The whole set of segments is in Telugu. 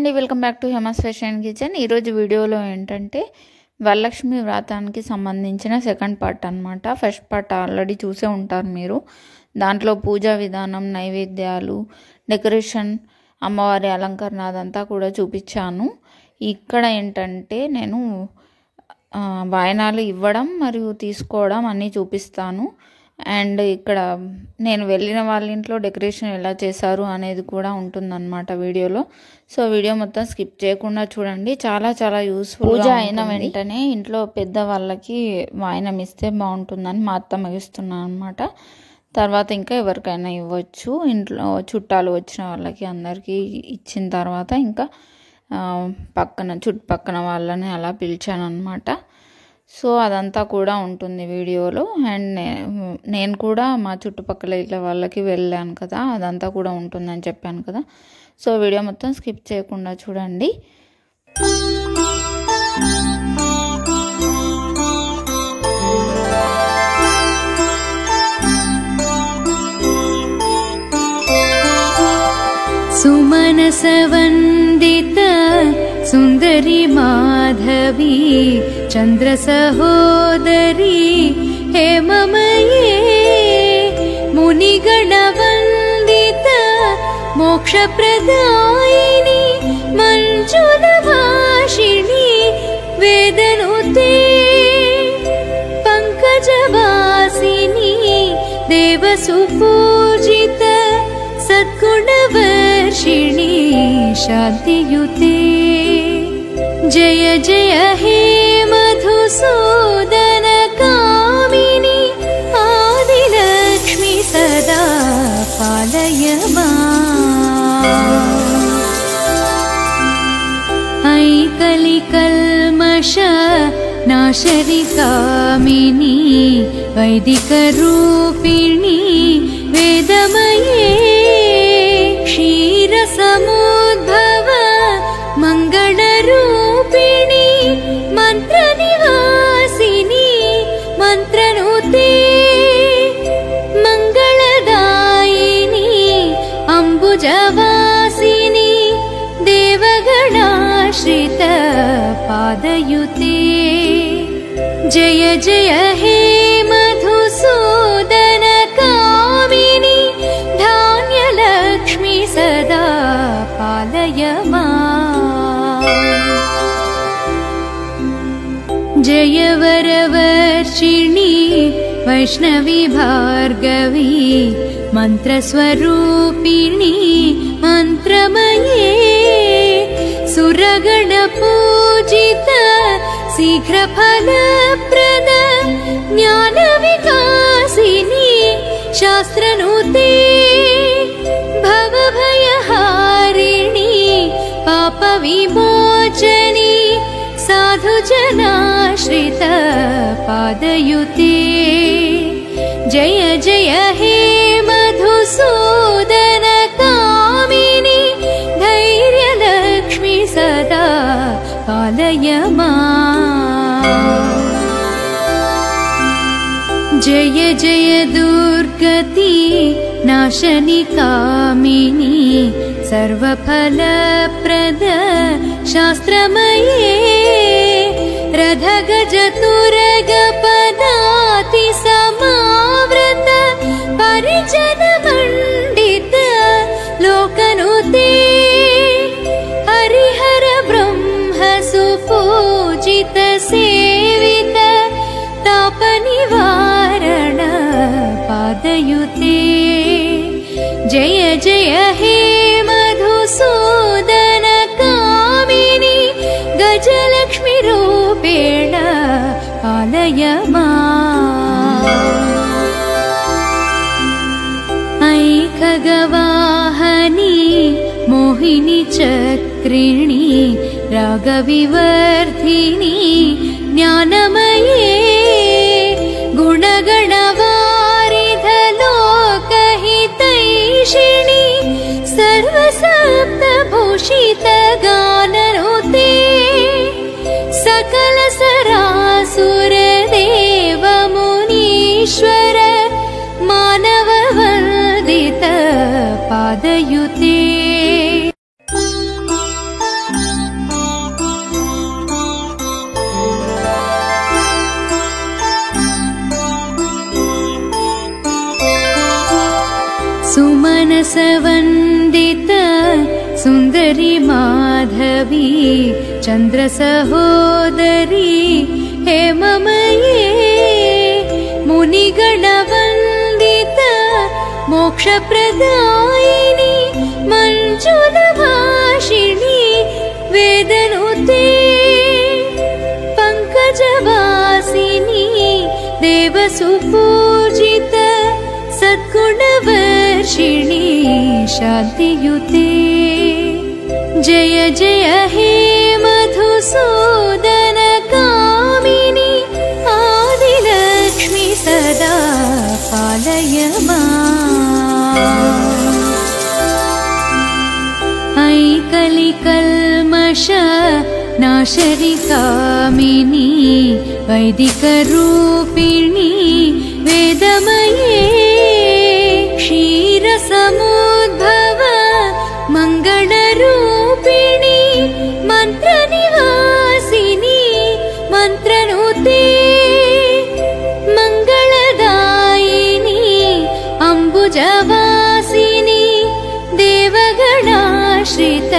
అండి, welcome back to Hema's fashion kitchen. ఈరోజు వీడియోలో ఏంటంటే వరలక్ష్మి వ్రతానికి సంబంధించిన సెకండ్ పార్ట్ అనమాట. ఫస్ట్ పార్ట్ ఆల్రెడీ చూసే ఉంటారు మీరు. దాంట్లో పూజా విధానం, నైవేద్యాలు, డెకరేషన్, అమ్మవారి అలంకరణ అదంతా కూడా చూపించాను. ఇక్కడ ఏంటంటే నేను వాయనాలు ఇవ్వడం మరియు తీసుకోవడం అన్నీ చూపిస్తాను. అండ్ ఇక్కడ నేను వెళ్ళిన వాళ్ళ ఇంట్లో డెకరేషన్ ఎలా చేశారు అనేది కూడా ఉంటుందన్నమాట వీడియోలో. సో వీడియో మొత్తం స్కిప్ చేయకుండా చూడండి, చాలా చాలా యూస్ఫుల్. పూజ అయిన వెంటనే ఇంట్లో పెద్ద వాళ్ళకి వాయనం ఇస్తే బాగుంటుందని మా అత్తమ్మ ఇస్తున్నాను అనమాట. తర్వాత ఇంకా ఎవరికైనా ఇవ్వచ్చు. ఇంట్లో చుట్టాలు వచ్చిన వాళ్ళకి అందరికీ ఇచ్చిన తర్వాత ఇంకా చుట్టుపక్కన వాళ్ళని అలా పిలిచాను అనమాట. సో అదంతా కూడా ఉంటుంది వీడియోలో. అండ్ నేను కూడా మా చుట్టుపక్కల ఇట్లా వాళ్ళకి వెళ్ళాను కదా, అదంతా కూడా ఉంటుందని చెప్పాను కదా. సో వీడియో మొత్తం స్కిప్ చేయకుండా చూడండి. सुमनसवन्दित सुन्दरी माधवी चन्द्र सहोदरी हेममये मुनिगणवन्दित मोक्षप्रदायिनी मञ्जुलभाषिणी वेदनुते पङ्कजवासिनी देवसुपूजित सद्गुणवर्षिणी शान्तियुते जय जय हे मधुसूदन कामिनी आदिलक्ष्मी सदा पालय माम्। ऐकलिकल्मष नाशरि कामिनी वैदिकरूपिणी वेदमये क्षीरसमुद्भव मङ्गलरूपिणी मन्त्रनिवासिनी मन्त्रनुते मङ्गलदायिनी अम्बुजवासिनी देवगणाश्रित पादयुते जय जय हे मधुसूदन कामिनी धान्यलक्ष्मी सदा पालय माम्। जय वरवर्षिणी वैष्णवी भार्गवी मन्त्रस्वरूपिणी मन्त्रमये सुरगणपूजित शीघ्रफलप्रद ज्ञानविकासिनी शास्त्रनुते भवभयहारिणी पापविमोचनी साधुजनाश्रित पादयुते जय जय हे मधुसूदन कामिनी धैर्यलक्ष्मी सदा पालय माम्। जय जय दुर्गति नाशनि कामिनी सर्वफलप्रद शास्त्रमये रथगजतुरगपदाति समावृत परिजनमण्डित लोकनुते हरिहर ब्रह्म सुपूजित सेवित तापनिवारण पादयुते जय जय हे मधुसूदन कामिनी गजलक्ष्मी रूपेण पालय माम्। ऐखगवाहनी मोहिनी चक्रिणी रागविवर्धिनी ज्ञानमये गुणगणवारिध लोकहितैषिणी सर्वसप्तभूषित गाननुते सकल सरासुर देव मुनीश्वर मानववन्दित पादयुते सुन्दरी माधवी चन्द्रसहोदरी हेममये मुनिगणवन्दित मोक्षप्रदायिनी मञ्जुलभाषिणी वेदनुते पङ्कजवासिनी देवसुपूजित सद्गुणवर्षिणी शान्तियुते जय जय हे मधुसूदन कामिनी आदिलक्ष्मी सदा पालय ऐ कलिकल्मष नाशरि कामिनी वैदिकरूपिणी वेदमये क्षीरसमुद्भव मङ्गलरूपिणी मन्त्रनिवासिनी मन्त्रनुते मङ्गलदायिनी अम्बुजवासिनी देवगणाश्रित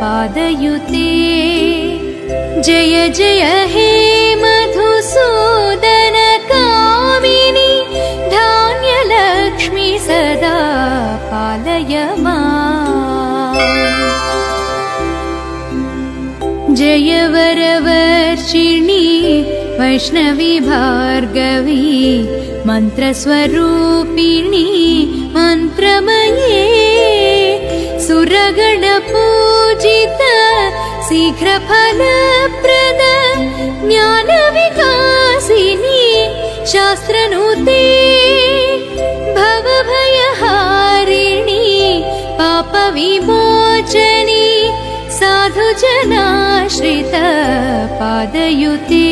पादयुते जय जय हे मधुसूदन कामिनी धान्यलक्ष्मी सदा पालय जय वरवर्षिणी वैष्णवी भार्गवी मन्त्रस्वरूपिणी मन्त्रमये सुरगणपूजित शीघ्रफलप्रद ज्ञानविकासिनी शास्त्रनुते भवभयहारिणी पापविमोचनी साधुजनाश्रित पादयुते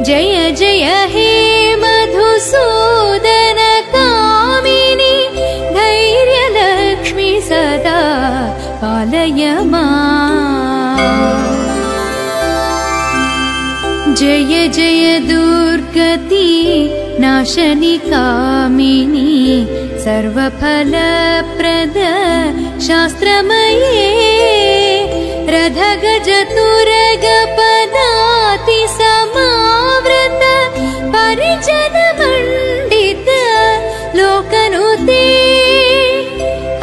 जय जय हे मधुसूदन कामिनी धैर्यलक्ष्मी सदा पालय जय जय दुर्गति नाशनि कामिनी सर्वफलप्रद शास्त्रमये रथगजतुरगपदाति समावृत परिजनमण्डित लोकनुते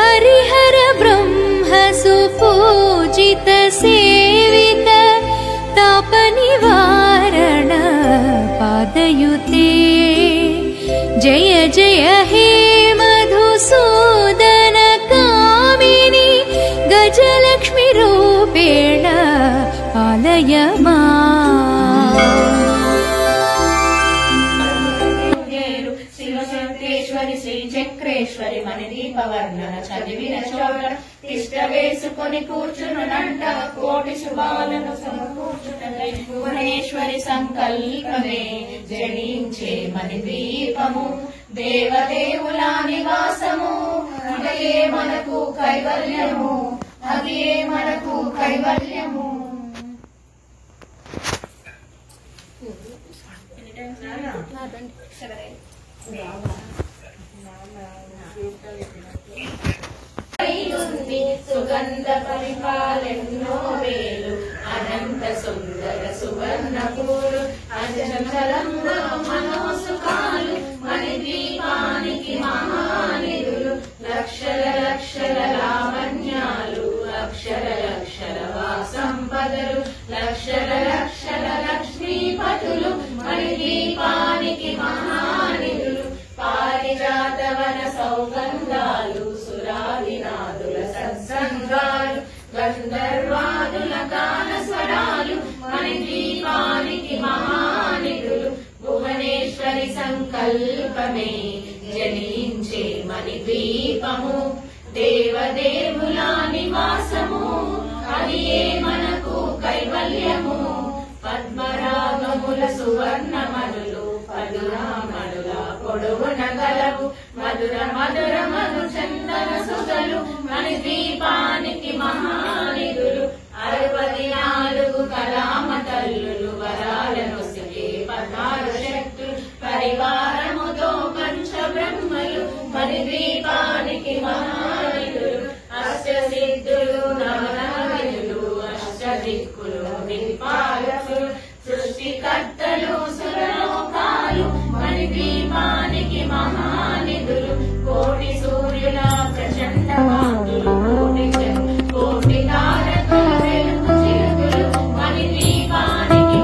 हरिहर ब्रह्म सुपूजित सेवित तापनिवारण पादयुते जय जय हे मधुसूदन कामिनी गजलक्ष्मी रूपेण पालय శివశక్తేశ్వరి శ్రీచక్రేశ్వరి మణిదీపవర్ణన చదివిన చోట తిష్ట వేసుకొని కూర్చునునంట కోటి శుభాలను సమకూర్చుటకై భువనేశ్వరి సంకల్పమే జడించే మణిదీపము దేవదేవుల నివాసము అదే మనకు కైవల్యము అదే మనకు కైవల్యము. సుగంధ పరిపాలెన్నో వేలు అనంత సుందర సువర్ణ పూలు అజంతరంగా మనోసుకాలు మణిదీపానికి మహానిధులు లక్షల లక్షల లావణ్యాలు అక్షర లక్షల వాసంపదలు లక్షల లక్షల లక్ష్మీపతులు మణిదీపానికి మహానిధులు పారిజాతవన సౌగంధాలు సురాదినాదుల సత్సంగాలు గంధర్వాదుల గాన స్వరాలు మణిదీపానికి మహానిధులు భువనేశ్వరి సంకల్పమే జనించే మణిదీపము దేవదేవుల నివాసము అది మనకు కైవల్యము పద్మరాగముల సువర్ణమణులు పదురామణుల పొడవున గలవు మధుర మధుర మధు చందన సుధలు మణిదీపానికి మహానిధులు 64 కళామ తల్లులు వరాలను సిగే 16 శక్తులు పరివారముతో పంచబ్రహ్మలు మణిదీపానికి మహానిధులు అష్టసి దిక్కులు దిక్పాలకులు సృష్టికర్తలు సురలోకాలు మణిదీపానికి మహానిధులు కోటి సూర్యుల ప్రచండ కాంతులు కోటి తారకుల వెలుగు చిరుతులు మణిదీపానికి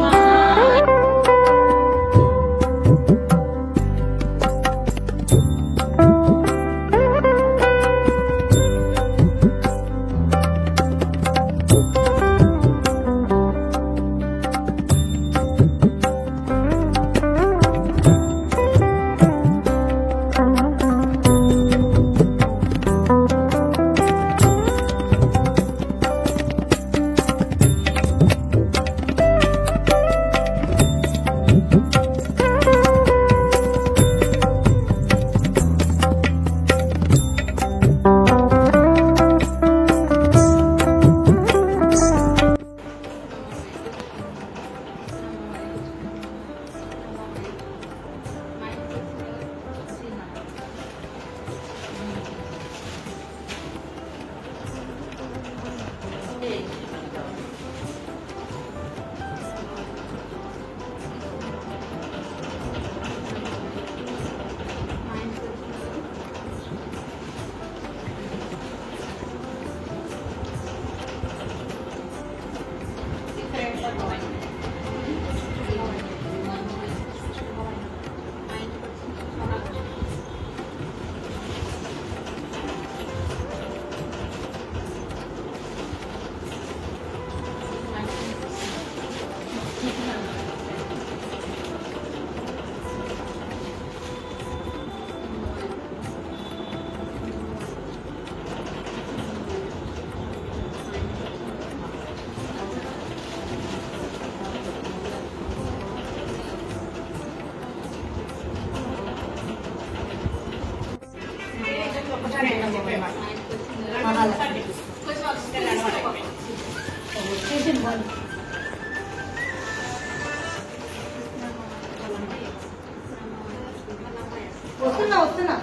వస్తున్నా వస్తున్నా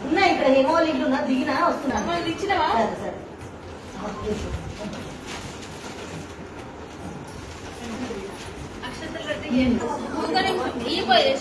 ఉన్నా ఇక్కడ హేమోలింగ్ ఉన్నా దిగినా వస్తున్నా ఇచ్చినవా సరే ఈ పోయి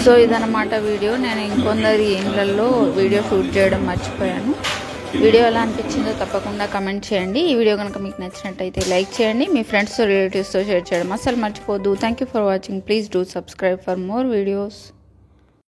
సో ఇదన్నమాట వీడియో. నేను ఇంకొందరి ఇళ్ళల్లో వీడియో షూట్ చేయడం మర్చిపోయాను. వీడియో ఎలా అనిపించిందో తప్పకుండా కమెంట్ చేయండి. ఈ వీడియో కనుక మీకు నచ్చినట్టయితే లైక్ చేయండి. మీ ఫ్రెండ్స్తో రిలేటివ్స్తో షేర్ చేయడం అస్సలు మర్చిపోవద్దు. Thank you for watching. Please do subscribe for more videos.